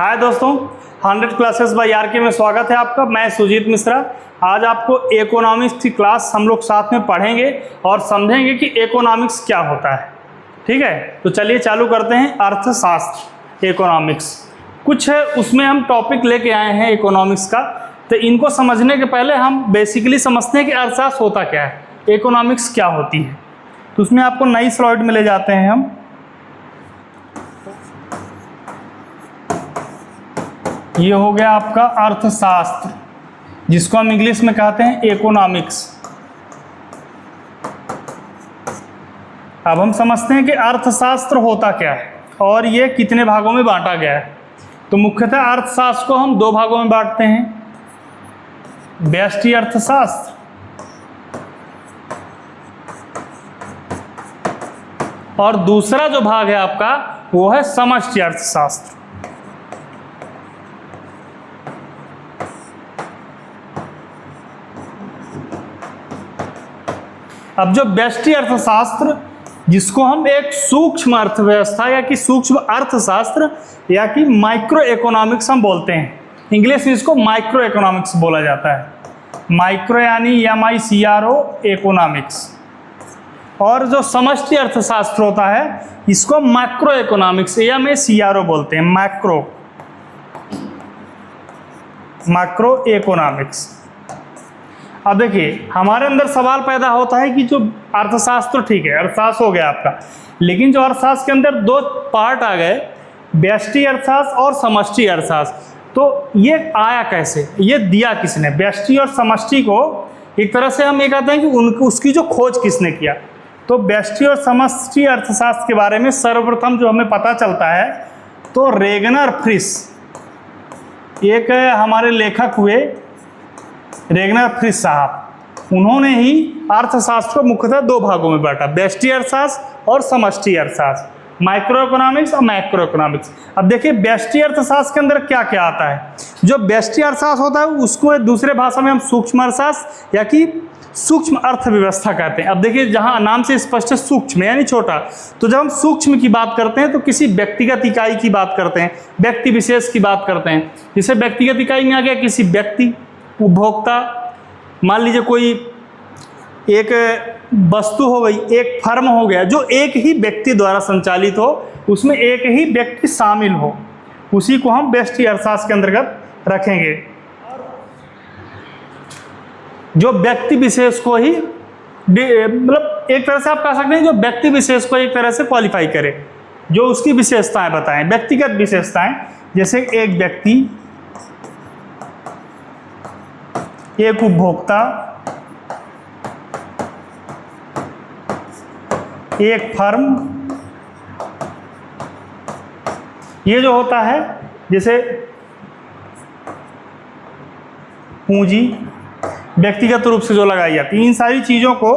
हाय दोस्तों, 100 classes bye R K में स्वागत है आपका। मैं सुजीत मिश्रा। आज आपको इकोनॉमिक्स की क्लास हम लोग साथ में पढ़ेंगे और समझेंगे कि इकोनॉमिक्स क्या होता है। ठीक है, तो चलिए चालू करते हैं। अर्थशास्त्र, इकोनॉमिक्स कुछ है, उसमें हम टॉपिक लेके आए हैं इकोनॉमिक्स का। तो इनको समझने के पहले हम बेसिकली समझते हैं कि अर्थशास्त्र होता क्या है, इकोनॉमिक्स क्या होती है। तो उसमें आपको नई स्लाइड में ले जाते हैं हम। ये हो गया आपका अर्थशास्त्र, जिसको हम इंग्लिश में कहते हैं इकोनॉमिक्स। अब हम समझते हैं कि अर्थशास्त्र होता क्या है और ये कितने भागों में बांटा गया है। तो मुख्यतः अर्थशास्त्र को हम दो भागों में बांटते हैं, व्यष्टि अर्थशास्त्र और दूसरा जो भाग है आपका वो है समष्टि अर्थशास्त्र। अब जो व्यष्टि अर्थशास्त्र, जिसको हम एक सूक्ष्म अर्थव्यवस्था या कि सूक्ष्म अर्थशास्त्र या कि माइक्रो इकोनॉमिक्स हम बोलते हैं, इंग्लिश में इसको माइक्रो इकोनॉमिक्स बोला जाता है। माइक्रो यानी MICRO इकोनॉमिक्स। और जो समष्टि अर्थशास्त्र होता है इसको मैक्रो इकोनॉमिक्स या में CRO बोलते हैं, मैक्रो इकोनॉमिक्स। अब देखिए, हमारे अंदर सवाल पैदा होता है कि जो अर्थशास्त्र, ठीक है अर्थशास्त्र हो गया आपका, लेकिन जो अर्थशास्त्र के अंदर दो पार्ट आ गए, व्यष्टि अर्थशास्त्र और समष्टि अर्थशास्त्र। तो ये आया कैसे, ये दिया किसने? व्यष्टि और समष्टि को एक तरह से हम ये कहते हैं कि उसकी जो खोज किसने किया। तो व्यष्टि और समष्टि अर्थशास्त्र के बारे में सर्वप्रथम जो हमें पता चलता है तो रेगनर फ्रिश, एक हमारे लेखक हुए रेगनर फ्रिश साहब, उन्होंने ही अर्थशास्त्र को मुख्यतः दो भागों में बांटा, व्यष्टि अर्थशास्त्र और समष्टि अर्थशास्त्र, माइक्रो इकोनॉमिक्स और मैक्रो इकोनॉमिक्स। अब देखिए व्यष्टि अर्थशास्त्र के अंदर क्या क्या आता है। जो व्यष्टि अर्थशास्त्र होता है उसको दूसरे भाषा में हम सूक्ष्म अर्थशास्त्र या कि सूक्ष्म अर्थव्यवस्था कहते हैं। अब देखिए, जहां नाम से स्पष्ट है सूक्ष्म यानी छोटा, तो जब हम सूक्ष्म की बात करते हैं तो किसी व्यक्तिगत इकाई की बात करते हैं, व्यक्ति विशेष की बात करते हैं। जैसे व्यक्तिगत इकाई में आ गया किसी व्यक्ति, उपभोक्ता, मान लीजिए कोई एक वस्तु हो गई, एक फर्म हो गया जो एक ही व्यक्ति द्वारा संचालित हो, उसमें एक ही व्यक्ति शामिल हो, उसी को हम व्यष्टि अर्थशास्त्र के अंतर्गत रखेंगे। जो व्यक्ति विशेष को ही, मतलब एक तरह से आप कह सकते हैं जो व्यक्ति विशेष को एक तरह से क्वालिफाई करे, जो उसकी विशेषताएं बताएं, व्यक्तिगत विशेषताएं। जैसे एक व्यक्ति, एक उपभोक्ता, एक फर्म, ये जो होता है जैसे पूंजी व्यक्तिगत रूप से जो लगाई जाती है, इन सारी चीजों को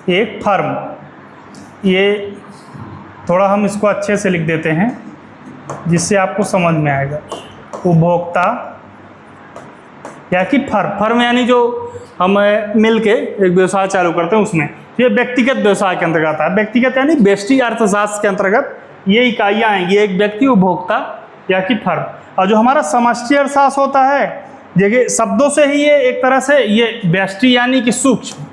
एक फर्म, ये थोड़ा हम इसको अच्छे से लिख देते हैं जिससे आपको समझ में आएगा। उपभोक्ता या कि फर्म यानी जो हम मिल के एक व्यवसाय चालू करते हैं, उसमें ये व्यक्तिगत व्यवसाय के अंतर्गत आता है। व्यक्तिगत यानी व्यष्टि अर्थशास्त्र के अंतर्गत ये इकाइयाँ आएंगी, एक व्यक्ति, उपभोक्ता या कि फर्म। और जो हमारा समष्टि अर्थशास्त्र होता है, देखिए शब्दों से ही ये एक तरह से ये व्यष्टि यानी कि सूक्ष्म,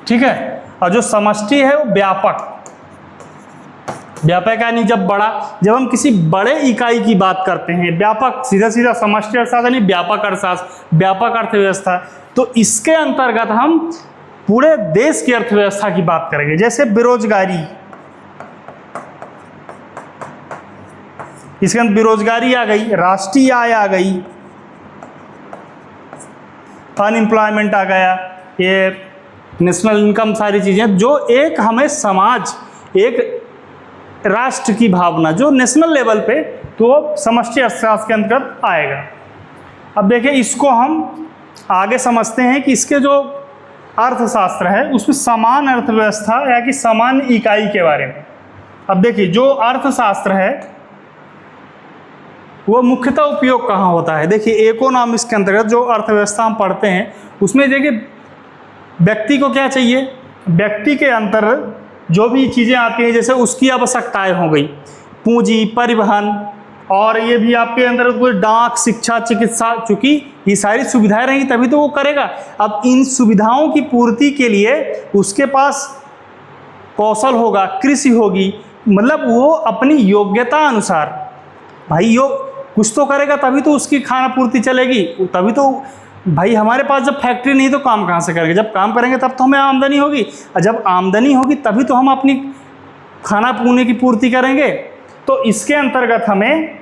ठीक है, और जो समष्टि है वो व्यापक। व्यापक यानी जब बड़ा, जब हम किसी बड़े इकाई की बात करते हैं, व्यापक, सीधा सीधा समष्टि अर्थशास्त्र यानी व्यापक अर्थशास्त्र, व्यापक अर्थव्यवस्था। तो इसके अंतर्गत हम पूरे देश की अर्थव्यवस्था की बात करेंगे। जैसे बेरोजगारी, इसके अंदर बेरोजगारी आ गई, राष्ट्रीय आय आ गई, अनएम्प्लॉयमेंट आ गया, ये नेशनल इनकम, सारी चीज़ें जो एक हमें समाज, एक राष्ट्र की भावना जो नेशनल लेवल पे, तो समष्टि अर्थशास्त्र के अंतर्गत आएगा। अब देखिए, इसको हम आगे समझते हैं कि इसके जो अर्थशास्त्र है उसमें समान अर्थव्यवस्था या कि समान इकाई के बारे में। अब देखिए, जो अर्थशास्त्र है वो मुख्यतः उपयोग कहाँ होता है। देखिए इकोनॉमिक्स के अंतर्गत जो अर्थव्यवस्था हम पढ़ते हैं उसमें देखिए व्यक्ति को क्या चाहिए, व्यक्ति के अंतर जो भी चीज़ें आती हैं जैसे उसकी आवश्यकताएं हो गई, पूंजी, परिवहन, और ये भी आपके अंदर कोई डाक, शिक्षा, चिकित्सा, चूँकि ये सारी सुविधाएं रहेंगी तभी तो वो करेगा। अब इन सुविधाओं की पूर्ति के लिए उसके पास कौशल होगा, कृषि होगी, मतलब वो अपनी योग्यता अनुसार भाई कुछ तो करेगा तभी तो उसकी खाना पूर्ति चलेगी। तभी तो भाई हमारे पास जब फैक्ट्री नहीं तो काम कहाँ से करेंगे, जब काम करेंगे तब तो हमें आमदनी होगी, और जब आमदनी होगी तभी तो हम अपनी खाना पीने की पूर्ति करेंगे। तो इसके अंतर्गत हमें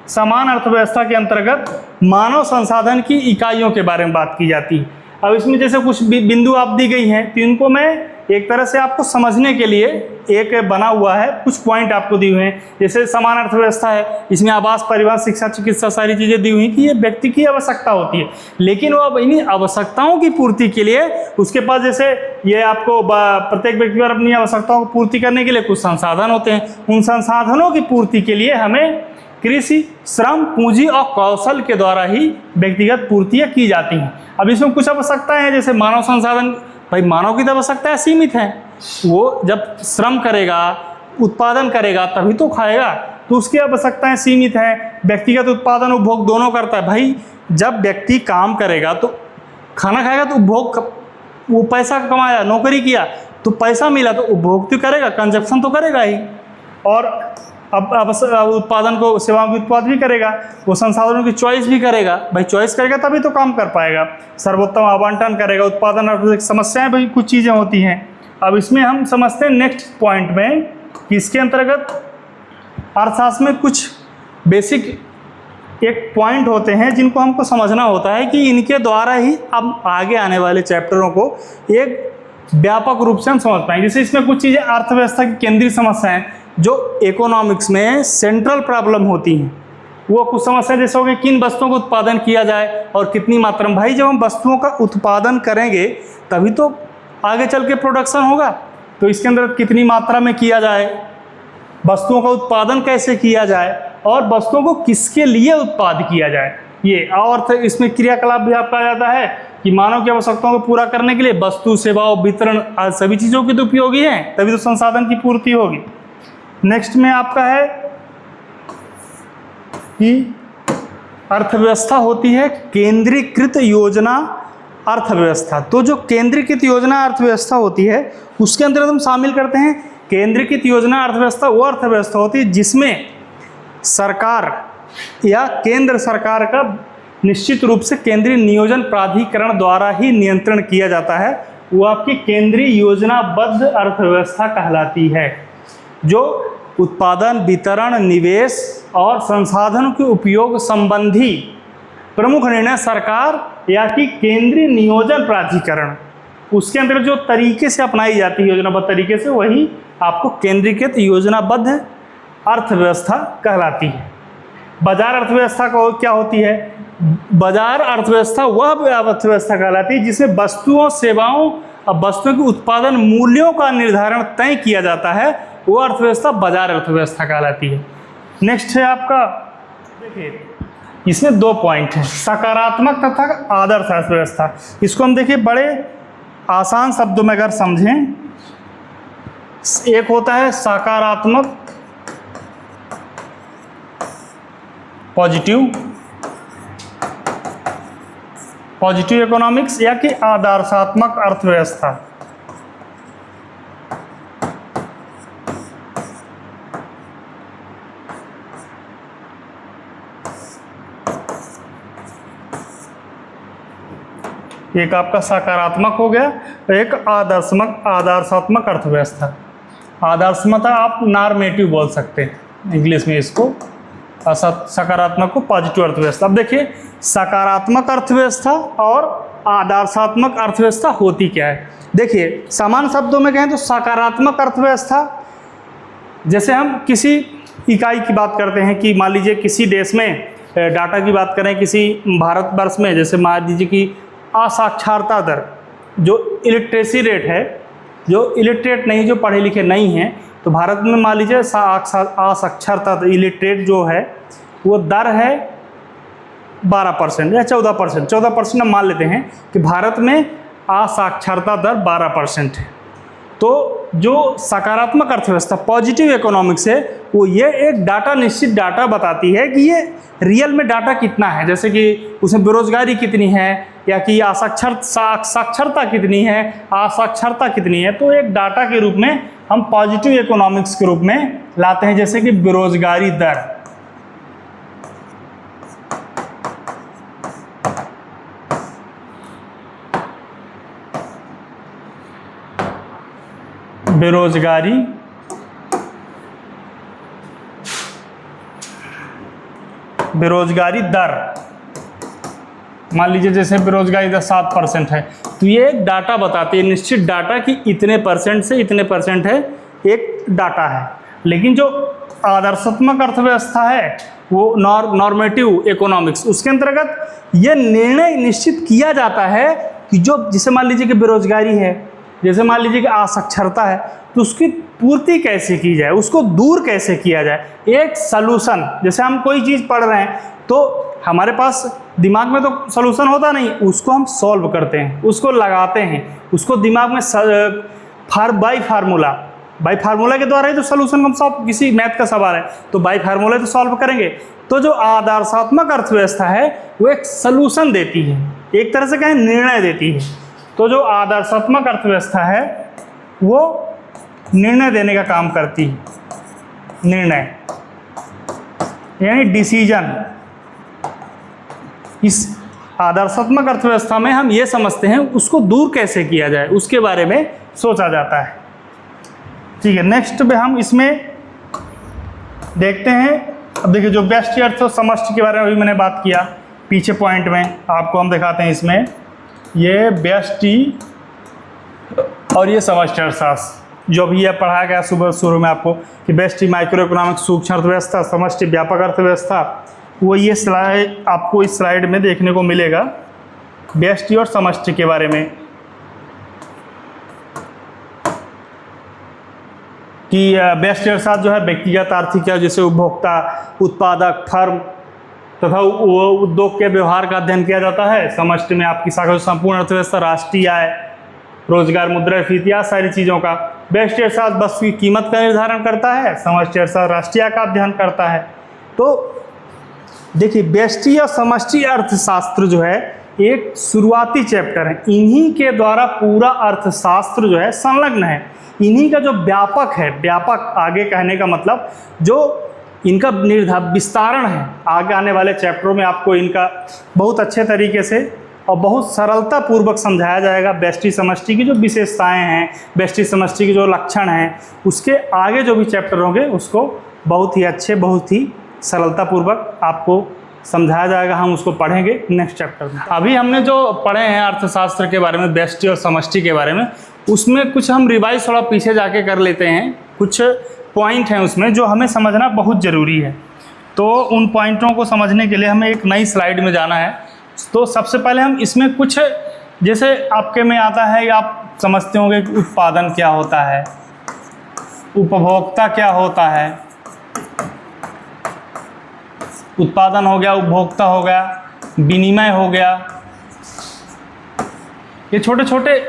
समान अर्थव्यवस्था के अंतर्गत मानव संसाधन की इकाइयों के बारे में बात की जाती है। अब इसमें जैसे कुछ बिंदु आप दी गई हैं तो इनको मैं एक तरह से आपको समझने के लिए एक बना हुआ है, कुछ पॉइंट आपको दिए हुए हैं। जैसे समान अर्थव्यवस्था है, इसमें आवास, परिवहन, शिक्षा, चिकित्सा सारी चीज़ें दी हुई हैं कि ये व्यक्ति की आवश्यकता होती है, लेकिन वो अब इन्हीं आवश्यकताओं की पूर्ति के लिए उसके पास जैसे ये आपको प्रत्येक व्यक्ति पर अपनी आवश्यकताओं को पूर्ति करने के लिए कुछ संसाधन होते हैं। उन संसाधनों की पूर्ति के लिए हमें कृषि, श्रम, पूंजी और कौशल के द्वारा ही व्यक्तिगत पूर्तियाँ की जाती हैं। अब इसमें कुछ आवश्यकताएं हैं जैसे मानव संसाधन, भाई मानव की तो आवश्यकताएं सीमित हैं, वो जब श्रम करेगा, उत्पादन करेगा तभी तो खाएगा, तो उसकी आवश्यकताएं सीमित हैं। व्यक्तिगत उत्पादन उपभोग दोनों करता है, भाई जब व्यक्ति काम करेगा तो खाना खाएगा तो उपभोग, वो पैसा कमाया, नौकरी किया तो पैसा मिला तो उपभोग तो करेगा, कंजप्शन तो करेगा ही, और अब उत्पादन को, सेवाओं की उत्पाद भी करेगा, वो संसाधनों की चॉइस भी करेगा, भाई चॉइस करेगा तभी तो काम कर पाएगा, सर्वोत्तम आवंटन करेगा, उत्पादन और समस्याएं भाई कुछ चीज़ें होती हैं। अब इसमें हम समझते हैं नेक्स्ट पॉइंट में कि इसके अंतर्गत अर्थशास्त्र में कुछ बेसिक एक पॉइंट होते हैं जिनको हमको समझना होता है कि इनके द्वारा ही अब आगे आने वाले चैप्टरों को एक व्यापक रूप से हम समझ पाएंगे। जैसे इसमें कुछ चीज़ें अर्थव्यवस्था की केंद्रीय समस्याएं जो इकोनॉमिक्स में सेंट्रल प्रॉब्लम होती हैं, वो कुछ समस्या जैसे हो गई किन वस्तुओं का उत्पादन किया जाए और कितनी मात्रा में। भाई जब हम वस्तुओं का उत्पादन करेंगे तभी तो आगे चल के प्रोडक्शन होगा, तो इसके अंदर कितनी मात्रा में किया जाए, वस्तुओं का उत्पादन कैसे किया जाए और वस्तुओं को किसके लिए उत्पाद किया जाए, ये और इसमें क्रियाकलाप भी आपका आ जाता है कि मानव की आवश्यकताओं को पूरा करने के लिए वस्तु, सेवाओं, वितरण आदि सभी चीज़ों की तो उपयोगी हैं, तभी तो संसाधन की पूर्ति होगी। नेक्स्ट में आपका है कि अर्थव्यवस्था होती है केंद्रीकृत योजना अर्थव्यवस्था। तो जो केंद्रीकृत योजना अर्थव्यवस्था होती है उसके अंदर हम शामिल करते हैं केंद्रीकृत योजना अर्थव्यवस्था। वो अर्थव्यवस्था होती है जिसमें सरकार या केंद्र सरकार का निश्चित रूप से केंद्रीय नियोजन प्राधिकरण द्वारा ही नियंत्रण किया जाता है, वो आपकी केंद्रीय योजनाबद्ध अर्थव्यवस्था कहलाती है, जो उत्पादन, वितरण, निवेश और संसाधनों के उपयोग संबंधी प्रमुख निर्णय सरकार या कि केंद्रीय नियोजन प्राधिकरण, उसके अंदर जो तरीके से अपनाई जाती है योजनाबद्ध तरीके से, वही आपको केंद्रीकृत योजनाबद्ध अर्थव्यवस्था कहलाती है। बाजार अर्थव्यवस्था का क्या होती है? बाजार अर्थव्यवस्था वह अर्थव्यवस्था कहलाती है जिसमें वस्तुओं, सेवाओं और वस्तुओं के उत्पादन मूल्यों का निर्धारण तय किया जाता है, वो अर्थव्यवस्था बाजार अर्थव्यवस्था कहलाती है। नेक्स्ट है आपका, देखिए इसमें दो पॉइंट हैं, सकारात्मक तथा आदर्श अर्थव्यवस्था। इसको हम देखिए बड़े आसान शब्दों में अगर समझें, एक होता है सकारात्मक पॉजिटिव इकोनॉमिक्स या कि आदर्शात्मक अर्थव्यवस्था। एक आपका सकारात्मक हो गया, एक आदर्शात्मक अर्थव्यवस्था। आदर्शमता आप नॉर्मेटिव बोल सकते हैं इंग्लिश में इसको, सकारात्मक को पॉजिटिव अर्थव्यवस्था। अब देखिए सकारात्मक अर्थव्यवस्था और आदर्शात्मक अर्थव्यवस्था होती क्या है। देखिए समान शब्दों में कहें तो सकारात्मक अर्थव्यवस्था, जैसे हम किसी इकाई की बात करते हैं कि मान लीजिए किसी देश में डाटा की बात करें, किसी भारतवर्ष में जैसे मान लीजिए कि असाक्षरता दर, जो इलिटरेसी रेट है, जो इलिटरेट नहीं, जो पढ़े लिखे नहीं हैं, तो भारत में मान लीजिए असाक्षरता इलिटरेट जो है वो दर है 12% या 14%। 14% हम मान लेते हैं कि भारत में असाक्षरता दर 12% है। तो जो सकारात्मक अर्थव्यवस्था, पॉजिटिव इकोनॉमिक्स है, वो ये एक डाटा, निश्चित डाटा बताती है कि ये रियल में डाटा कितना है, जैसे कि उसमें बेरोजगारी कितनी है या कि साक्षरता कितनी है, असाक्षरता कितनी है। तो एक डाटा के रूप में हम पॉजिटिव इकोनॉमिक्स के रूप में लाते हैं, जैसे कि बेरोजगारी दर। बेरोजगारी दर, मान लीजिए जैसे बेरोजगारी दर 7% है, तो ये एक डाटा बताती है, निश्चित डाटा कि इतने परसेंट से इतने परसेंट है, एक डाटा है। लेकिन जो आदर्शात्मक अर्थव्यवस्था है, वो नॉर्मेटिव इकोनॉमिक्स, उसके अंतर्गत ये निर्णय निश्चित किया जाता है कि जो, जैसे मान लीजिए कि बेरोजगारी है, जैसे मान लीजिए कि असाक्षरता है, तो उसकी पूर्ति कैसे की जाए, उसको दूर कैसे किया जाए, एक सलूशन। जैसे हम कोई चीज़ पढ़ रहे हैं तो हमारे पास दिमाग में तो सलूशन होता नहीं, उसको हम सॉल्व करते हैं, उसको लगाते हैं, उसको दिमाग में बाई फार्मूला के द्वारा ही तो सलूशन हम सॉल्व, किसी मैथ का सवाल है तो बाई फार्मूला तो सॉल्व करेंगे। तो जो आदर्शात्मक अर्थव्यवस्था है वो एक सलूशन देती है, एक तरह से कहें निर्णय देती है। तो जो आदर्शात्मक अर्थव्यवस्था है वो निर्णय देने का काम करती है, निर्णय यानी डिसीजन। इस आदर्शात्मक अर्थव्यवस्था में हम ये समझते हैं उसको दूर कैसे किया जाए, उसके बारे में सोचा जाता है। ठीक है, नेक्स्ट पे हम इसमें देखते हैं। अब देखिए, जो व्यष्टि अर्थ और समष्टि के बारे में अभी मैंने बात किया पीछे पॉइंट में, आपको हम दिखाते हैं इसमें, ये व्यष्टि और ये समष्टि अर्थशास्त्र जो भी ये पढ़ाया गया सुबह शुरू में आपको कि व्यष्टि माइक्रो इकोनॉमिक सूक्ष्म अर्थव्यवस्था, समष्टि व्यापक अर्थव्यवस्था, वो ये स्लाइड आपको इस स्लाइड में देखने को मिलेगा व्यष्टि और समष्टि के बारे में, कि व्यष्टि अर्थशास्त्र जो है व्यक्तिगत आर्थिक है, जैसे उपभोक्ता, उत्पादक, फर्म तथा उद्योग के व्यवहार का अध्ययन किया जाता है। समष्टि में आपकी शाखा संपूर्ण अर्थव्यवस्था, राष्ट्रीय आय, रोजगार, मुद्रास्फीति, या सारी चीज़ों का। व्यष्टि अर्थशास्त्र वस्तु की कीमत का निर्धारण करता है, समष्टि अर्थशास्त्र राष्ट्रीय आय का अध्ययन करता है। तो देखिए, व्यष्टि और समष्टि अर्थशास्त्र जो है एक शुरुआती चैप्टर है, इन्हीं के द्वारा पूरा अर्थशास्त्र जो है संलग्न है। इन्हीं का जो व्यापक है, व्यापक आगे कहने का मतलब जो इनका विस्तारण है, आगे आने वाले चैप्टरों में आपको इनका बहुत अच्छे तरीके से और बहुत सरलता पूर्वक समझाया जाएगा। व्यष्टि समष्टि की जो विशेषताएं हैं, व्यष्टि समष्टि के जो लक्षण हैं, उसके आगे जो भी चैप्टर होंगे उसको बहुत ही अच्छे, बहुत ही सरलता पूर्वक आपको समझाया जाएगा। हम उसको पढ़ेंगे नेक्स्ट चैप्टर में। अभी हमने जो पढ़े हैं अर्थशास्त्र के बारे में, व्यष्टि और समष्टि के बारे में, उसमें कुछ हम रिवाइज थोड़ा पीछे जाके कर लेते हैं। कुछ पॉइंट हैं उसमें जो हमें समझना बहुत ज़रूरी है। तो उन पॉइंटों को समझने के लिए हमें एक नई स्लाइड में जाना है। तो सबसे पहले हम इसमें कुछ, जैसे आपके में आता है या आप समझते होंगे कि उत्पादन क्या होता है, उपभोक्ता क्या होता है, उत्पादन हो गया, उपभोक्ता हो गया, विनिमय हो गया। ये छोटे छोटे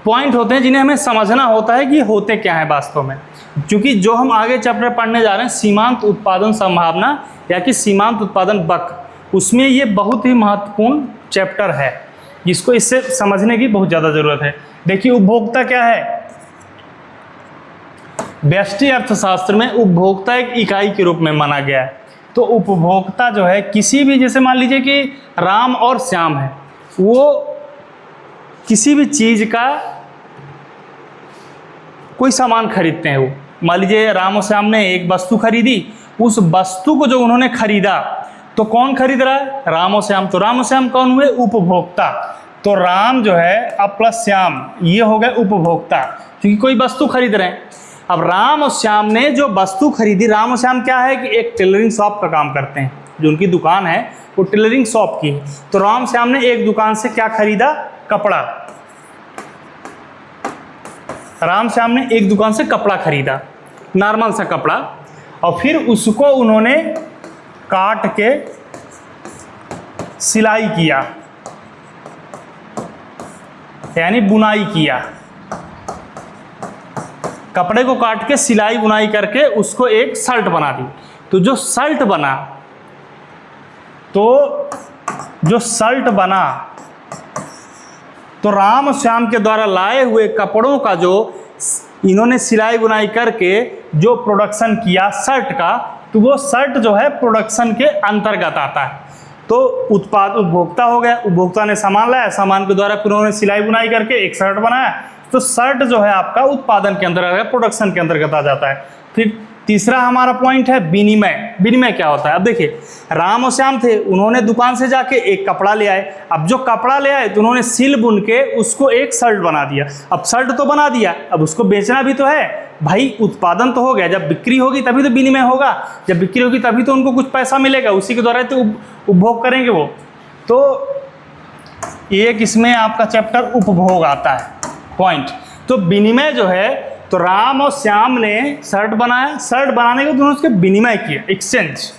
पॉइंट होते हैं जिन्हें हमें समझना होता है कि होते क्या है वास्तव में, क्योंकि जो हम आगे चैप्टर पढ़ने जा रहे हैं सीमांत उत्पादन संभावना या कि सीमांत उत्पादन वक्र, उसमें ये बहुत ही महत्वपूर्ण चैप्टर है जिसको इससे समझने की बहुत ज़्यादा ज़रूरत है। देखिए, उपभोक्ता क्या है। व्यष्टि अर्थशास्त्र में उपभोक्ता एक इकाई के रूप में माना गया है। तो उपभोक्ता जो है किसी भी, जैसे मान लीजिए कि राम और श्याम है, वो किसी भी चीज़ का कोई सामान खरीदते हैं। वो मान लीजिए राम और श्याम ने एक वस्तु खरीदी, उस वस्तु को जो उन्होंने खरीदा, तो कौन खरीद रहा है? राम और श्याम। तो राम और श्याम कौन हुए? उपभोक्ता। तो राम जो है अब प्लस श्याम, ये हो गए उपभोक्ता, क्योंकि कोई वस्तु खरीद रहे हैं। अब राम और श्याम ने जो वस्तु खरीदी, राम और श्याम क्या है कि एक टेलरिंग शॉप का काम करते हैं, जो उनकी दुकान है वो टेलरिंग शॉप की है। तो राम श्याम ने एक दुकान से क्या खरीदा? कपड़ा। राम श्याम ने एक दुकान से कपड़ा खरीदा, नॉर्मल सा कपड़ा, और फिर उसको उन्होंने काट के सिलाई किया, यानी बुनाई किया। कपड़े को काट के सिलाई बुनाई करके उसको एक शर्ट बना दी। तो जो शर्ट बना, तो राम और श्याम के द्वारा लाए हुए कपड़ों का जो इन्होंने सिलाई बुनाई करके जो प्रोडक्शन किया शर्ट का, तो वो शर्ट जो है प्रोडक्शन के अंतर्गत आता है। तो उत्पाद उपभोक्ता हो गया, उपभोक्ता ने सामान लाया, सामान के द्वारा फिर उन्होंने सिलाई बुनाई करके एक शर्ट बनाया, तो शर्ट जो है आपका उत्पादन के अंतर्गत, प्रोडक्शन के अंतर्गत आ जाता है। फिर तीसरा हमारा पॉइंट है विनिमय। विनिमय क्या होता है? अब देखिए, राम और श्याम थे, उन्होंने दुकान से जाके एक कपड़ा ले आए। अब जो कपड़ा ले आए तो उन्होंने सिल बुन के उसको एक शर्ट बना दिया। अब शर्ट तो बना दिया, अब उसको बेचना भी तो है भाई, उत्पादन तो हो गया। जब बिक्री होगी तभी तो विनिमय होगा, जब बिक्री होगी तभी तो उनको कुछ पैसा मिलेगा, उसी के द्वारा तो उपभोग करेंगे वो। तो एक इसमें आपका चैप्टर उपभोग आता है पॉइंट। तो विनिमय जो है, तो राम और श्याम ने शर्ट बनाया, शर्ट बनाने के दोनों उसके विनिमय किया, एक्सचेंज,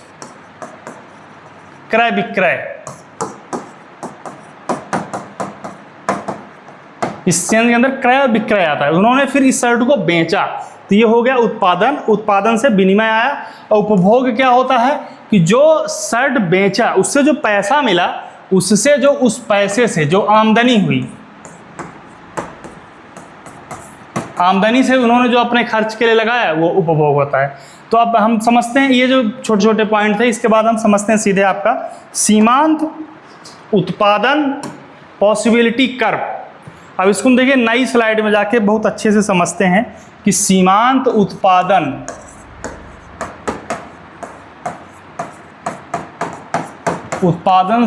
क्रय विक्रय। एक्सचेंज के अंदर क्रय और विक्रय आता है। उन्होंने फिर इस शर्ट को बेचा, तो ये हो गया उत्पादन। उत्पादन से विनिमय आया। और उपभोग क्या होता है कि जो शर्ट बेचा उससे जो पैसा मिला, उससे जो उस पैसे से जो आमदनी हुई, आमदनी से उन्होंने जो अपने खर्च के लिए लगाया, वो उपभोग होता है। तो अब हम समझते हैं ये जो छोटे छोटे पॉइंट थे, इसके बाद हम समझते हैं सीधे आपका सीमांत उत्पादन पॉसिबिलिटी कर्व। अब इसको हम देखिए नई स्लाइड में जाके बहुत अच्छे से समझते हैं कि सीमांत उत्पादन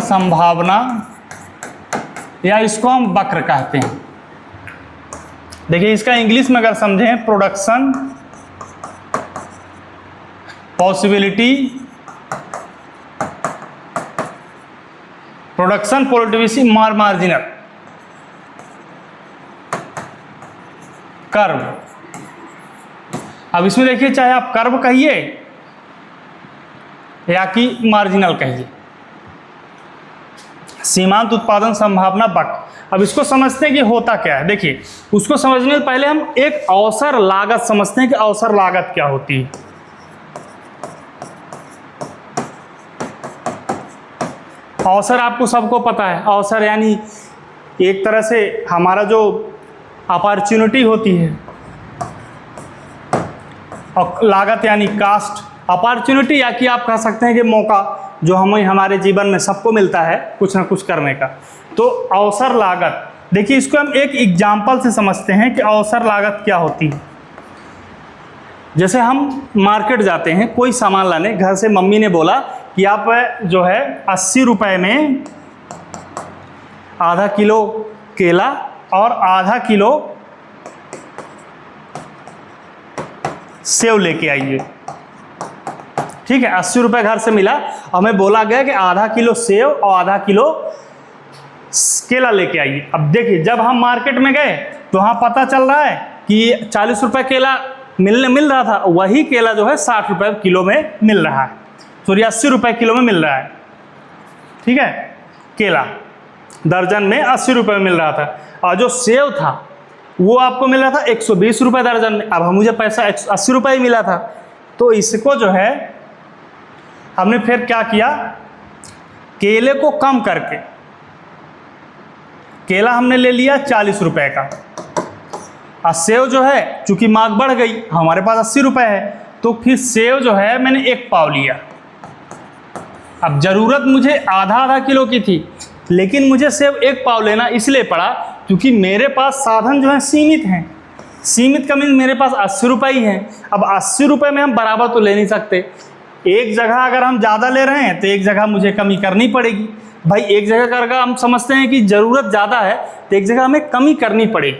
संभावना, या इसको हम वक्र कहते हैं। देखिए इसका इंग्लिश में अगर समझें, production possibility, production possibility marginal curve. अब इसमें देखिए, चाहे आप कर्व कहिए या कि मार्जिनल कहिए, सीमांत उत्पादन संभावना वक्र। अब इसको समझते हैं कि होता क्या है। देखिए, उसको समझने से पहले हम एक अवसर लागत समझते हैं कि अवसर लागत क्या होती है। अवसर आपको सबको पता है, अवसर यानी एक तरह से हमारा जो अपॉर्चुनिटी होती है, और लागत यानी कास्ट। अपॉर्चुनिटी या कि आप कह सकते हैं कि मौका, जो हमें हमारे जीवन में सबको मिलता है कुछ ना कुछ करने का। तो अवसर लागत, देखिए इसको हम एक एग्जाम्पल से समझते हैं कि अवसर लागत क्या होती है। जैसे हम मार्केट जाते हैं कोई सामान लाने, घर से मम्मी ने बोला कि आप जो है 80 रुपये में आधा किलो केला और आधा किलो सेव लेके आइए। ठीक है, 80 रुपये घर से मिला, हमें बोला गया कि आधा किलो सेव और आधा किलो केला लेके आइए। अब देखिए, जब हम मार्केट में गए तो वहाँ पता चल रहा है कि 40 रुपये केला मिल रहा था, वही केला जो है 60 रुपये किलो में मिल रहा है, सॉरी 80 रुपये किलो में मिल रहा है। ठीक है, केला दर्जन में 80 रुपये में मिल रहा था, और जो सेव था वो आपको मिल रहा था 120 रुपये दर्जन में। अब मुझे पैसा 80 रुपये ही मिला था, तो इसको जो है हमने फिर क्या किया, केले को कम करके, केला हमने ले लिया 40 रुपये का, और सेव जो है चूँकि मांग बढ़ गई, हमारे पास 80 रुपये है, तो फिर सेव जो है मैंने 1 पाव लिया। अब ज़रूरत मुझे आधा किलो की थी, लेकिन मुझे सेव 1 पाव लेना इसलिए पड़ा क्योंकि मेरे पास साधन जो है सीमित हैं। सीमित का मीन मेरे पास 80 रुपये ही हैं। अब 80 रुपये में हम बराबर तो ले नहीं सकते, एक जगह अगर हम ज़्यादा ले रहे हैं तो एक जगह मुझे कमी करनी पड़ेगी। भाई एक जगह कर हम समझते हैं कि ज़रूरत ज़्यादा है तो एक जगह हमें कमी करनी पड़ेगी।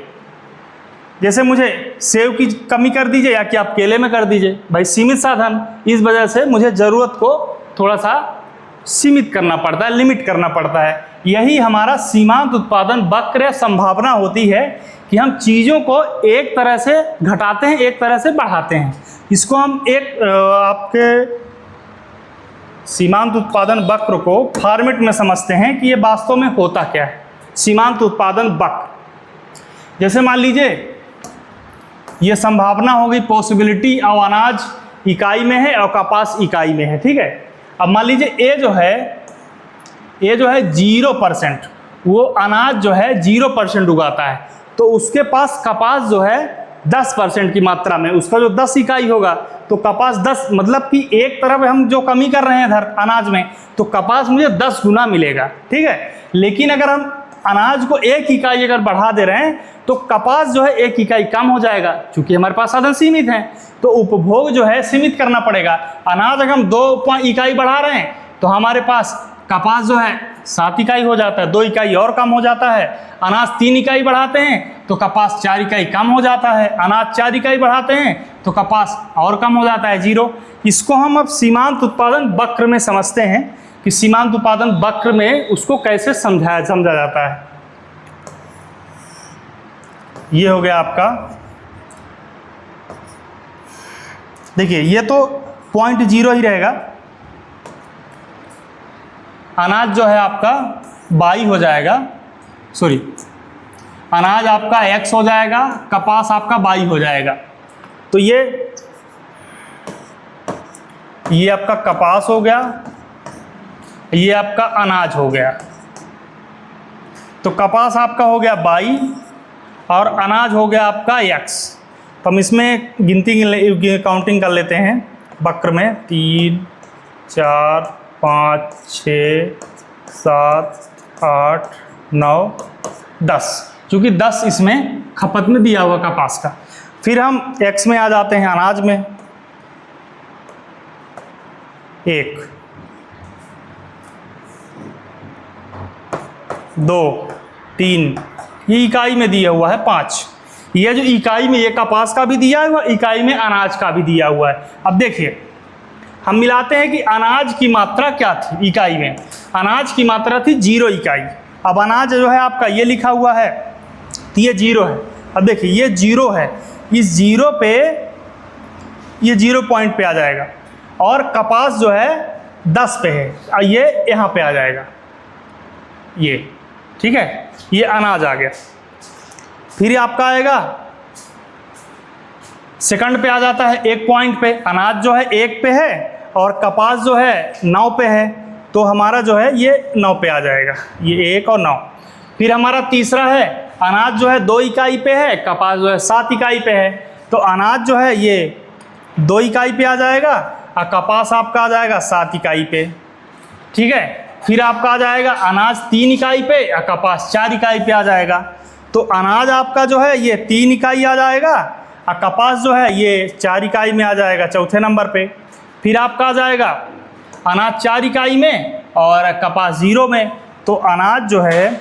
जैसे मुझे सेव की कमी कर दीजिए या कि आप केले में कर दीजिए, भाई सीमित साधन, इस वजह से मुझे ज़रूरत को थोड़ा सा सीमित करना पड़ता है, लिमिट करना पड़ता है। यही हमारा सीमांत उत्पादन वक्र संभावना होती है कि हम चीज़ों को एक तरह से घटाते हैं, एक तरह से बढ़ाते हैं। इसको हम एक आपके सीमांत उत्पादन वक्र को फॉर्मेट में समझते हैं कि ये वास्तव में होता क्या है। सीमांत उत्पादन वक्र, जैसे मान लीजिए ये संभावना हो गई, पॉसिबिलिटी, और अनाज इकाई में है और कपास इकाई में है, ठीक है। अब मान लीजिए ये जो है 0%, वो अनाज जो है 0% उगाता है, तो उसके पास कपास जो है 10% की मात्रा में, उसका जो 10 इकाई होगा तो कपास 10, मतलब कि एक तरफ हम जो कमी कर रहे हैं इधर अनाज में, तो कपास मुझे 10 गुना मिलेगा, ठीक है। लेकिन अगर हम अनाज को 1 इकाई अगर बढ़ा दे रहे हैं तो कपास जो है 1 इकाई कम हो जाएगा, क्योंकि हमारे पास साधन सीमित हैं, तो उपभोग जो है सीमित करना पड़ेगा। अनाज अगर हम 2 इकाई बढ़ा रहे हैं तो हमारे पास कपास जो है 7 इकाई हो जाता है, 2 इकाई और कम हो जाता है। अनाज 3 इकाई बढ़ाते हैं तो कपास 4 इकाई कम हो जाता है। अनाज 4 इकाई बढ़ाते हैं तो कपास और कम हो जाता है, 0। इसको हम अब सीमांत उत्पादन वक्र में समझते हैं कि सीमांत उत्पादन वक्र में उसको कैसे समझा जाता है। ये हो गया आपका, देखिए ये तो 0.0 ही रहेगा। अनाज जो है आपका y हो जाएगा, सॉरी, अनाज आपका x हो जाएगा, कपास आपका y हो जाएगा। तो ये आपका कपास हो गया, ये आपका अनाज हो गया। तो कपास आपका हो गया y और अनाज हो गया आपका x। तो हम इसमें काउंटिंग कर लेते हैं वक्र में, 3 4 5 6 7 8 9 10, क्योंकि 10 इसमें खपत में दिया हुआ कपास का। फिर हम x में आ जाते हैं, अनाज में 1 2 3, ये इकाई में दिया हुआ है 5। ये जो इकाई में ये कपास का भी दिया हुआ, इकाई में अनाज का भी दिया हुआ है। अब देखिए हम मिलाते हैं कि अनाज की मात्रा क्या थी इकाई में। अनाज की मात्रा थी 0 इकाई। अब अनाज जो है आपका ये लिखा हुआ है, तो ये 0 है। अब देखिए ये 0 है, इस 0 पे ये 0 पॉइंट पे आ जाएगा, और कपास जो है 10 पे है, और ये यहाँ पे आ जाएगा, ये ठीक है। ये अनाज आ गया। फिर आपका आएगा सेकंड पे आ जाता है 1 पॉइंट पे। अनाज जो है 1 पे है और कपास जो है 9 पे है, तो हमारा जो है ये 9 पे आ जाएगा, ये 1 और 9। फिर हमारा तीसरा है, अनाज जो है 2 इकाई पे है, कपास जो है 7 इकाई पे है, तो अनाज जो है ये 2 इकाई पे आ जाएगा और कपास आपका आ जाएगा 7 इकाई पे, ठीक है। फिर आपका आ जाएगा अनाज 3 इकाई पे और कपास 4 इकाई पे आ जाएगा, तो अनाज आपका जो है ये 3 इकाई आ जाएगा और कपास जो है ये 4 इकाई में आ जाएगा चौथे नंबर पे। फिर आपका आ जाएगा अनाज 4 इकाई में और कपास 0 में, तो अनाज जो है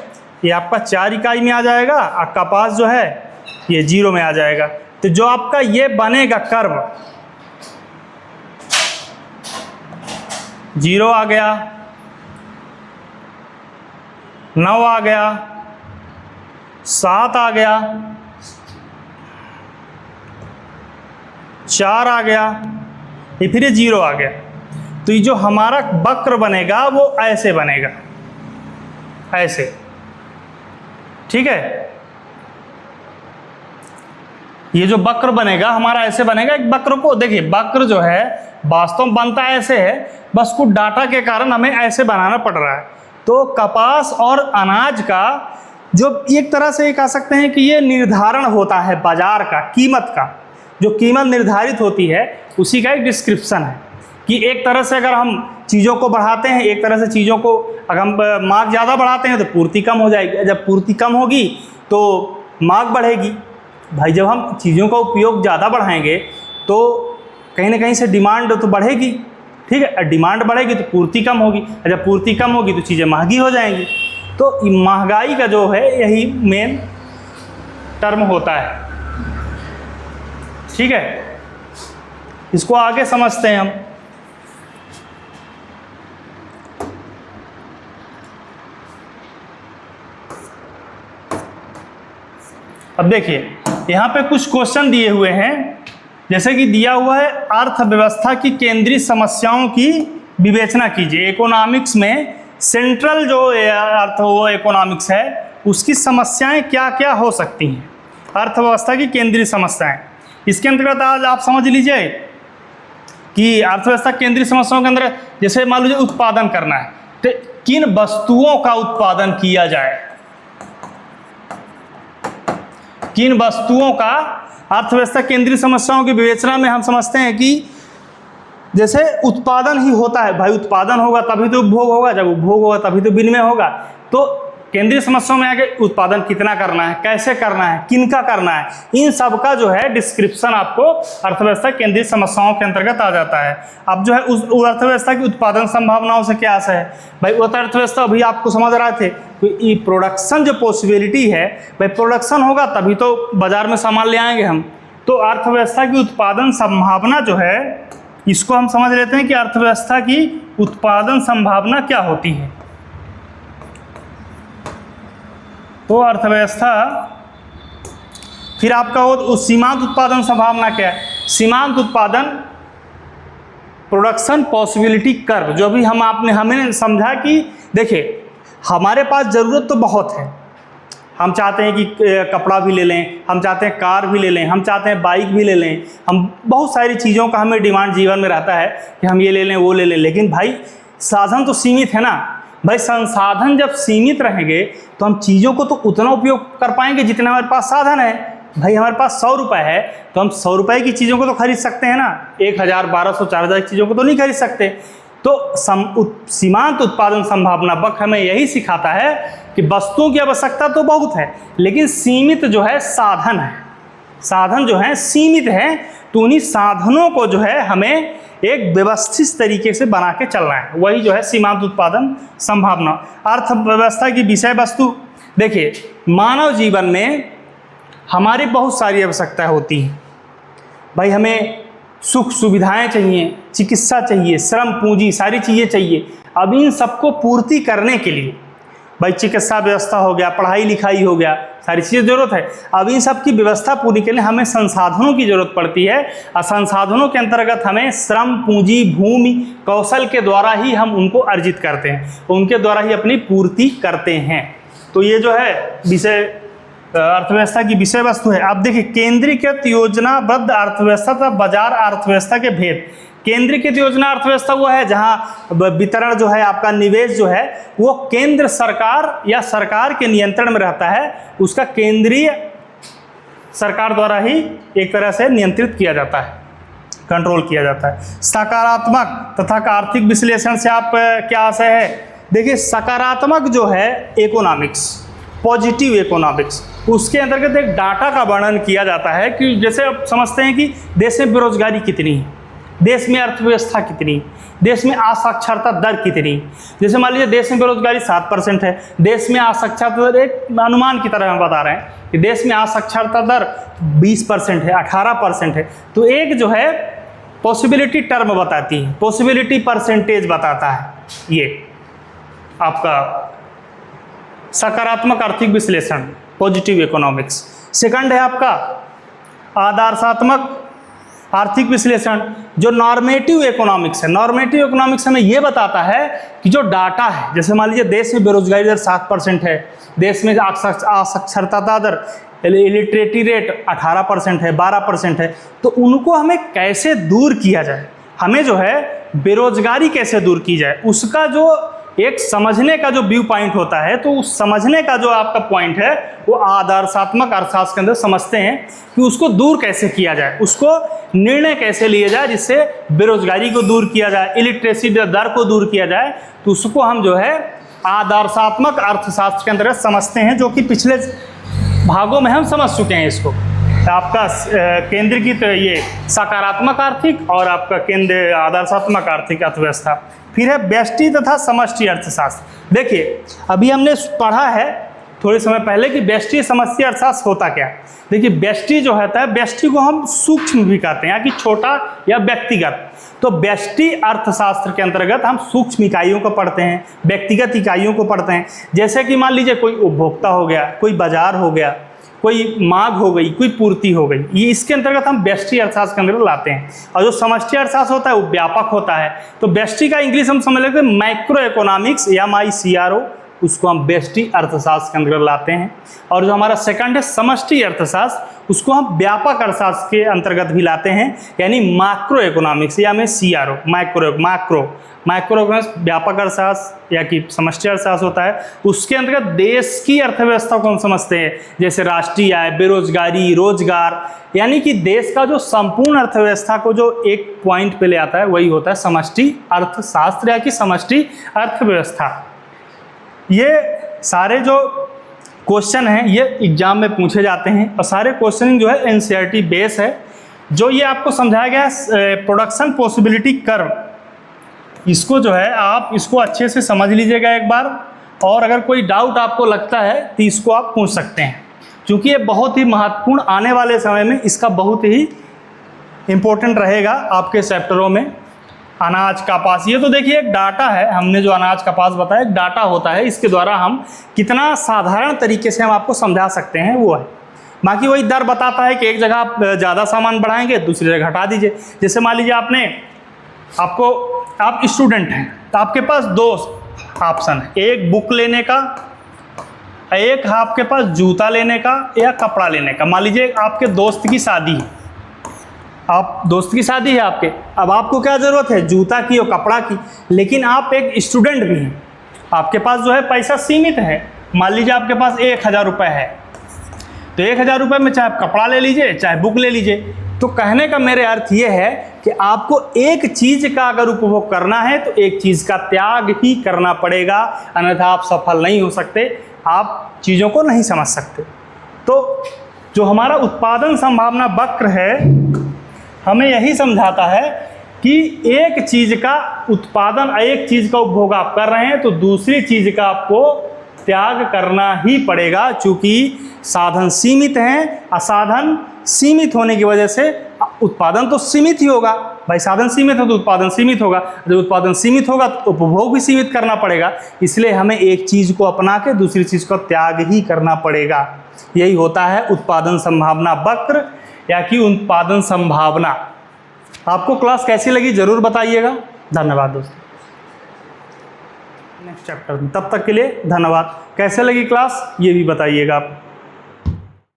ये आपका 4 इकाई में आ जाएगा और कपास जो है ये 0 में आ जाएगा। तो जो आपका ये बनेगा कर्व, 0 आ गया, 9 आ गया, 7 आ गया, 4 आ गया, ये फिर ये 0 आ गया। तो ये जो हमारा वक्र बनेगा वो ऐसे बनेगा, ऐसे, ठीक है। ये जो वक्र बनेगा हमारा ऐसे बनेगा। एक वक्र को देखिए, वक्र जो है वास्तव में बनता ऐसे है, बस कुछ डाटा के कारण हमें ऐसे बनाना पड़ रहा है। तो कपास और अनाज का जो एक तरह से कह सकते हैं कि ये निर्धारण होता है बाजार का, कीमत का, जो कीमत निर्धारित होती है उसी का एक डिस्क्रिप्शन है कि एक तरह से अगर हम चीज़ों को बढ़ाते हैं, एक तरह से चीज़ों को अगर हम मांग ज़्यादा बढ़ाते हैं तो पूर्ति कम हो जाएगी, जब पूर्ति कम होगी तो मांग बढ़ेगी। भाई जब हम चीज़ों का उपयोग ज़्यादा बढ़ाएंगे तो कहीं ना कहीं से डिमांड तो बढ़ेगी, ठीक है। डिमांड बढ़ेगी तो पूर्ति कम होगी, जब पूर्ति कम होगी तो चीज़ें महंगी हो जाएंगी। तो महंगाई का जो है यही मेन टर्म होता है, ठीक है। इसको आगे समझते हैं हम। अब देखिए यहाँ पे कुछ क्वेश्चन दिए हुए हैं, जैसे कि दिया हुआ है अर्थव्यवस्था की केंद्रीय समस्याओं की विवेचना कीजिए। इकोनॉमिक्स में सेंट्रल जो अर्थ वो इकोनॉमिक्स है उसकी समस्याएं क्या क्या हो सकती हैं, अर्थव्यवस्था की केंद्रीय समस्याएं। इसके अंतर्गत आज आप समझ लीजिए कि अर्थव्यवस्था केंद्रीय समस्याओं के अंदर जैसे मान लीजिए उत्पादन करना है तो किन वस्तुओं का उत्पादन किया जाए, किन वस्तुओं का अर्थव्यवस्था केंद्रीय समस्याओं की विवेचना में हम समझते हैं कि जैसे उत्पादन ही होता है, भाई उत्पादन होगा तभी तो उपभोग होगा, जब उपभोग होगा तभी तो विनिमय होगा। तो केंद्रीय समस्याओं में आगे उत्पादन कितना करना है, कैसे करना है, किनका करना है, इन सब का जो है डिस्क्रिप्शन आपको अर्थव्यवस्था केंद्रीय समस्याओं के अंतर्गत आ जाता है। अब जो है उस अर्थव्यवस्था की उत्पादन संभावनाओं से क्या आशय है, भाई वो अर्थव्यवस्था अभी आपको समझ रहे थे कि प्रोडक्शन जो पॉसिबिलिटी है, भाई प्रोडक्शन होगा तभी तो बाजार में सामान ले आएंगे हम। तो अर्थव्यवस्था की उत्पादन संभावना जो है इसको हम समझ लेते हैं कि अर्थव्यवस्था की उत्पादन संभावना क्या होती है। तो अर्थव्यवस्था फिर आपका वो सीमांत उत्पादन संभावना क्या है, सीमांत उत्पादन प्रोडक्शन पॉसिबिलिटी कर्व, जो भी हमने समझा कि देखिए हमारे पास ज़रूरत तो बहुत है, हम चाहते हैं कि कपड़ा भी ले लें, हम चाहते हैं कार भी ले लें, हम चाहते हैं बाइक भी ले लें, हम बहुत सारी चीज़ों का हमें डिमांड जीवन में रहता है कि हम ये ले लें वो ले लें, लेकिन भाई साधन तो सीमित है ना। भाई संसाधन जब सीमित रहेंगे तो हम चीज़ों को तो उतना उपयोग कर पाएंगे जितना हमारे पास साधन है। भाई हमारे पास 100 रुपये है तो हम 100 रुपये की चीज़ों को तो खरीद सकते हैं ना, 1000, 1200, 4000 की चीज़ों को तो नहीं खरीद सकते। तो सीमांत उत्पादन संभावना वक्त हमें यही सिखाता है कि वस्तुओं की आवश्यकता तो बहुत है लेकिन सीमित जो है साधन है, साधन जो है सीमित है, तो उन्हीं साधनों को जो है हमें एक व्यवस्थित तरीके से बना के चलना है, वही जो है सीमांत उत्पादन संभावना। अर्थव्यवस्था की विषय वस्तु, देखिए मानव जीवन में हमारी बहुत सारी आवश्यकताएं होती हैं। भाई हमें सुख सुविधाएं चाहिए, चिकित्सा चाहिए, श्रम पूंजी, सारी चीज़ें चाहिए। अब इन सबको पूर्ति करने के लिए भाई चिकित्सा व्यवस्था हो गया, पढ़ाई लिखाई हो गया, सारी चीज़ें ज़रूरत है। अब इन सब की व्यवस्था पूरी के लिए हमें संसाधनों की ज़रूरत पड़ती है और संसाधनों के अंतर्गत हमें श्रम पूंजी भूमि कौशल के द्वारा ही हम उनको अर्जित करते हैं, उनके द्वारा ही अपनी पूर्ति करते हैं। तो ये जो है विषय अर्थव्यवस्था की विषय वस्तु है। अब देखिए केंद्रीकृत योजनाबद्ध अर्थव्यवस्था तथा बाजार अर्थव्यवस्था के भेद। केंद्रीकृत योजना अर्थव्यवस्था वो है जहां वितरण जो है आपका निवेश जो है वो केंद्र सरकार या सरकार के नियंत्रण में रहता है, उसका केंद्रीय सरकार द्वारा ही एक तरह से नियंत्रित किया जाता है, कंट्रोल किया जाता है। सकारात्मक तथा आर्थिक विश्लेषण से आप क्या आशय है, देखिए सकारात्मक जो है इकोनॉमिक्स, पॉजिटिव इकोनॉमिक्स, उसके अंतर्गत एक डाटा का वर्णन किया जाता है कि जैसे आप समझते हैं कि देश में बेरोजगारी कितनी है, देश में अर्थव्यवस्था कितनी, देश में असाक्षरता दर कितनी। जैसे मान लीजिए देश में बेरोजगारी 7% है, देश में असाक्षरता दर एक अनुमान की तरह हम बता रहे हैं कि देश में असाक्षरता दर 20% है, 18% है। तो एक जो है पॉसिबिलिटी टर्म बताती है, पॉसिबिलिटी परसेंटेज बताता है ये आपका सकारात्मक आर्थिक विश्लेषण, पॉजिटिव इकोनॉमिक्स। सेकंड है आपका आदर्शात्मक आर्थिक विश्लेषण जो नॉर्मेटिव इकोनॉमिक्स है। नॉर्मेटिव इकोनॉमिक्स हमें ये बताता है कि जो डाटा है, जैसे मान लीजिए देश में बेरोजगारी दर 7% है, देश में असाक्षरता दर इलिटरेटी रेट 18% है, 12% है, तो उनको हमें कैसे दूर किया जाए, हमें जो है बेरोजगारी कैसे दूर की जाए, उसका जो एक समझने का जो व्यू पॉइंट होता है, तो उस समझने का जो आपका पॉइंट है वो आदर्शात्मक अर्थशास्त्र के अंदर समझते हैं कि उसको दूर कैसे किया जाए, उसको निर्णय कैसे लिए जाए जिससे बेरोजगारी को दूर किया जाए, इलिटरेसी दर को दूर किया जाए। तो उसको हम जो है आदर्शात्मक अर्थशास्त्र के अंतर्गत समझते हैं, जो कि पिछले भागों में हम समझ चुके हैं इसको। आपका केंद्रीकृत ये सकारात्मक आर्थिक और आपका केंद्र आदर्शात्मक आर्थिक अर्थव्यवस्था। फिर है व्यष्टि तथा समष्टि अर्थशास्त्र। देखिए अभी हमने पढ़ा है थोड़े समय पहले कि व्यष्टि समष्टि अर्थशास्त्र होता क्या। देखिए व्यष्टि जो होता है, व्यष्टि को हम सूक्ष्म भी कहते हैं कि छोटा या व्यक्तिगत। तो व्यष्टि अर्थशास्त्र के अंतर्गत हम सूक्ष्म इकाइयों को पढ़ते हैं, व्यक्तिगत इकाइयों को पढ़ते हैं। जैसे कि मान लीजिए कोई उपभोक्ता हो गया, कोई बाजार हो गया, कोई मांग हो गई, कोई पूर्ति हो गई, ये इसके अंतर्गत हम व्यष्टि अर्थशास्त्र के अंतर्गत लाते हैं। और जो समष्टि अर्थशास्त्र होता है वो व्यापक होता है। तो व्यष्टि का इंग्लिश हम समझ लेते हैं माइक्रो इकोनॉमिक्स, MICRO, उसको हम व्यष्टि अर्थशास्त्र के अंतर्गत लाते हैं। और जो हमारा सेकंड है समष्टि अर्थशास्त्र, उसको हम व्यापक अर्थशास्त्र के अंतर्गत भी लाते हैं, यानी मैक्रो इकोनॉमिक्स या में CRO, माइक्रो इकोनॉमिक्स व्यापक अर्थशास्त्र या कि समष्टि अर्थशास्त्र होता है। उसके अंतर्गत देश की अर्थव्यवस्था को हम समझते हैं, जैसे राष्ट्रीय आय, बेरोजगारी, रोजगार, यानी कि देश का जो संपूर्ण अर्थव्यवस्था को जो एक पॉइंट पे ले आता है वही होता है समष्टि अर्थशास्त्र या कि समष्टि अर्थव्यवस्था। ये सारे जो क्वेश्चन हैं ये एग्जाम में पूछे जाते हैं और सारे क्वेश्चनिंग जो है NCERT बेस है। जो ये आपको समझाया गया है प्रोडक्शन पॉसिबिलिटी कर्व, इसको जो है आप इसको अच्छे से समझ लीजिएगा एक बार, और अगर कोई डाउट आपको लगता है तो इसको आप पूछ सकते हैं, क्योंकि ये बहुत ही महत्वपूर्ण आने वाले समय में इसका बहुत ही इम्पोर्टेंट रहेगा आपके चैप्टरों में। अनाज कपास, ये तो देखिए एक डाटा है, हमने जो अनाज कपास बताया एक डाटा होता है, इसके द्वारा हम कितना साधारण तरीके से हम आपको समझा सकते हैं वो है। बाकी वही दर बताता है कि एक जगह आप ज़्यादा सामान बढ़ाएंगे, दूसरी जगह घटा दीजिए। जैसे मान लीजिए आप स्टूडेंट हैं तो आपके पास दो ऑप्शन है, एक बुक लेने का, एक आपके पास जूता लेने का या कपड़ा लेने का। मान लीजिए आपके दोस्त की शादी है, आपके, अब आपको क्या ज़रूरत है, जूता की और कपड़ा की, लेकिन आप एक स्टूडेंट भी हैं, आपके पास जो है पैसा सीमित है। मान लीजिए आपके पास 1000 रुपये है, तो 1000 रुपये में चाहे आप कपड़ा ले लीजिए चाहे बुक ले लीजिए। तो कहने का मेरे अर्थ ये है कि आपको एक चीज़ का अगर उपभोग करना है तो एक चीज़ का त्याग ही करना पड़ेगा, अन्यथा आप सफल नहीं हो सकते, आप चीज़ों को नहीं समझ सकते। तो जो हमारा उत्पादन संभावना वक्र है हमें यही समझाता है कि एक चीज़ का उत्पादन, एक चीज़ का उपभोग आप कर रहे हैं तो दूसरी चीज़ का आपको त्याग करना ही पड़ेगा, चूँकि साधन सीमित हैं। असाधन सीमित होने की वजह से उत्पादन तो सीमित ही होगा, भाई साधन सीमित है तो उत्पादन सीमित होगा, जब उत्पादन सीमित होगा तो उपभोग भी सीमित करना पड़ेगा। इसलिए हमें एक चीज़ को अपना के दूसरी चीज़ का त्याग ही करना पड़ेगा। यही होता है उत्पादन संभावना वक्र या कि उत्पादन संभावना। आपको क्लास कैसी लगी ज़रूर बताइएगा। धन्यवाद दोस्तों। नेक्स्ट चैप्टर में, तब तक के लिए धन्यवाद। कैसे लगी क्लास ये भी बताइएगा आप।